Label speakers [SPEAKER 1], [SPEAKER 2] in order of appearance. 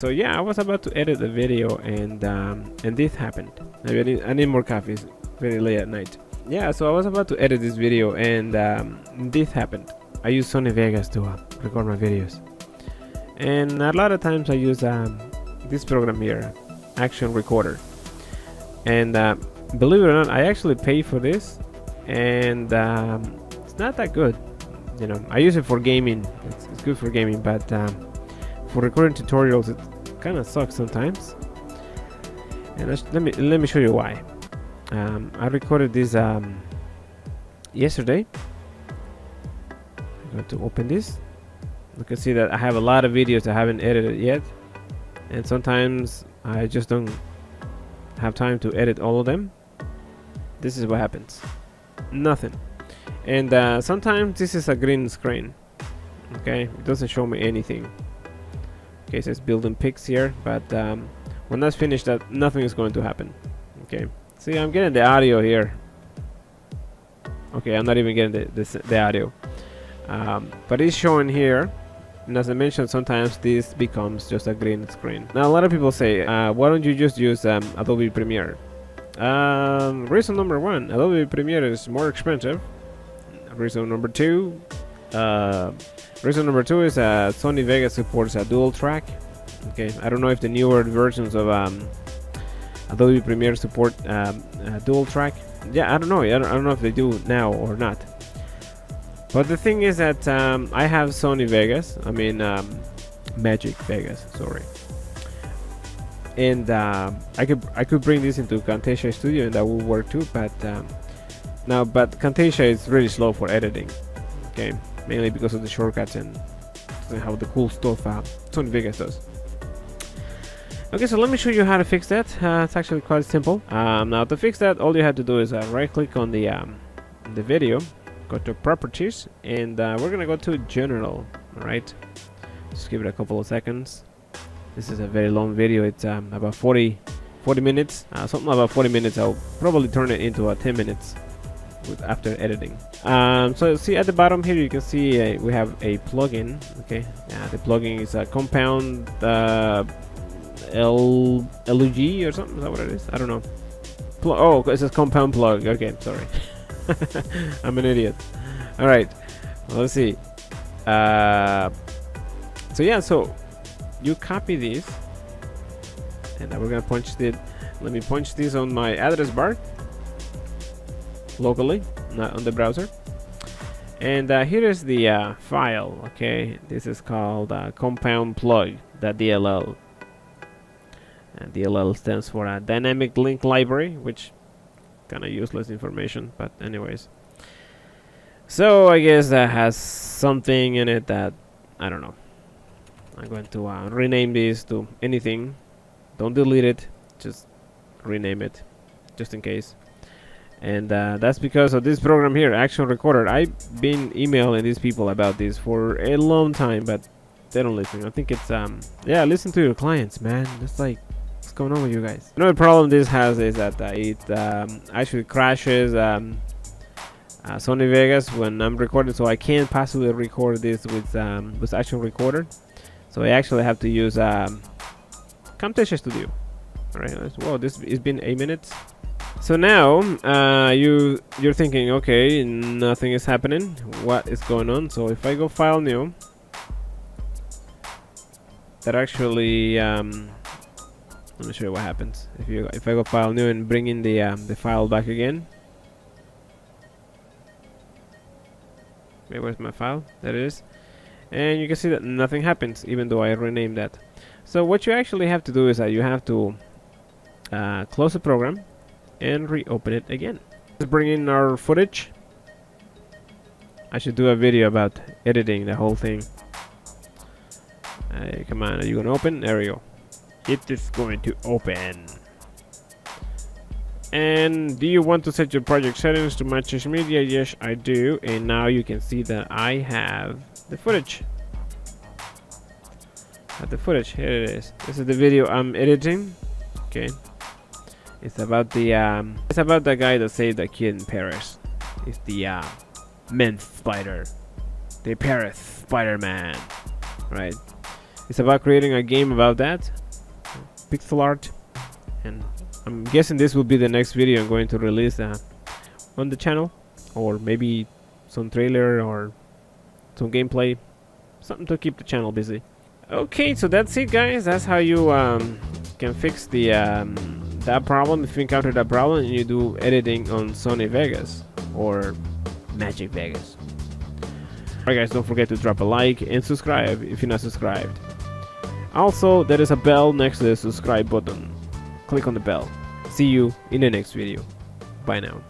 [SPEAKER 1] So yeah, I was about to edit the video and this happened. I need more coffee. It's very late at night. Yeah, so I was about to edit this video and this happened. I use Sony Vegas to record my videos, and a lot of times I use this program here, Action Recorder. And believe it or not, I actually pay for this, and it's not that good. You know, I use it for gaming. It's good for gaming, but for recording tutorials it kind of sucks sometimes. And let me show you why. I recorded this yesterday. I'm going to open this. You can see that I have a lot of videos I haven't edited yet, and sometimes I just don't have time to edit all of them. This is what happens. Nothing. And sometimes this is a green screen. Okay, it doesn't show me anything. Okay, it says building pics here, but when that's finished, that nothing is going to happen. Okay, see, I'm getting the audio here. Okay, I'm not even getting the audio, but it's showing here. And as I mentioned, sometimes this becomes just a green screen. Now a lot of people say, why don't you just use Adobe Premiere? Reason number one, Adobe Premiere is more expensive. Reason number two is Sony Vegas supports a dual track. Okay, I don't know if the newer versions of Adobe Premiere support dual track. Yeah, I don't know. I don't know if they do now or not. But the thing is that I have Sony Vegas. I mean Magic Vegas. Sorry. And I could bring this into Camtasia Studio and that will work too. But Camtasia is really slow for editing. Okay, mainly because of the shortcuts and how the cool stuff Sony Vegas does. Okay, so let me show you how to fix that. It's actually quite simple. Now to fix that, all you have to do is right click on the video, go to properties, and we're gonna go to general. All right, just give it a couple of seconds. This is a very long video. It's about 40 minutes, something about 40 minutes. I'll probably turn it into 10 minutes after editing. So see at the bottom here, you can see we have a plugin. Okay, the plugin is a compound LUG or something. Is that what it is? I don't know. Oh, it says compound plug. Okay, sorry. I'm an idiot. All right, well, let's see. So yeah, so you copy this, and we're gonna punch it. Let me punch this on my address bar locally, not on the browser. And here is the file. Okay, this is called compound plug.dll. And DLL stands for Dynamic Link Library, which kind of useless information, but anyways. So I guess that has something in it that I don't know. I'm going to rename this to anything. Don't delete it, just rename it, just in case. And that's because of this program here, Action Recorder. I've been emailing these people about this for a long time, but they don't listen. I think it's yeah, listen to your clients, man. It's like, what's going on with you guys? Another problem this has is that it actually crashes Sony Vegas when I'm recording, so I can't possibly record this with Action Recorder. So I actually have to use Camtasia Studio. All right. Whoa, this has been 8 minutes. So now you're thinking, okay, nothing is happening. What is going on? So if I go File New, that actually let me show you what happens. If I go File New and bring in the file back again. Wait, where's my file? There it is. And you can see that nothing happens, even though I renamed that. So what you actually have to do is that you have to close the program and reopen it again. Let's bring in our footage. I should do a video about editing the whole thing. Come on, are you gonna open? There we go. It is going to open. And do you want to set your project settings to match this media? Yes, I do. And now you can see that I have the footage. Here it is. This is the video I'm editing. Okay. It's about the guy that saved the kid in Paris. It's the Mint Spider, the Paris Spider-Man, right? It's about creating a game about that, pixel art, and I'm guessing this will be the next video I'm going to release on the channel, or maybe some trailer or some gameplay, something to keep the channel busy. Okay, so that's it, guys. That's how you can fix the that problem if you encounter that problem and you do editing on Sony Vegas or Magic Vegas. Alright, guys, don't forget to drop a like and subscribe if you're not subscribed. Also, there is a bell next to the subscribe button. Click on the bell. See you in the next video. Bye now.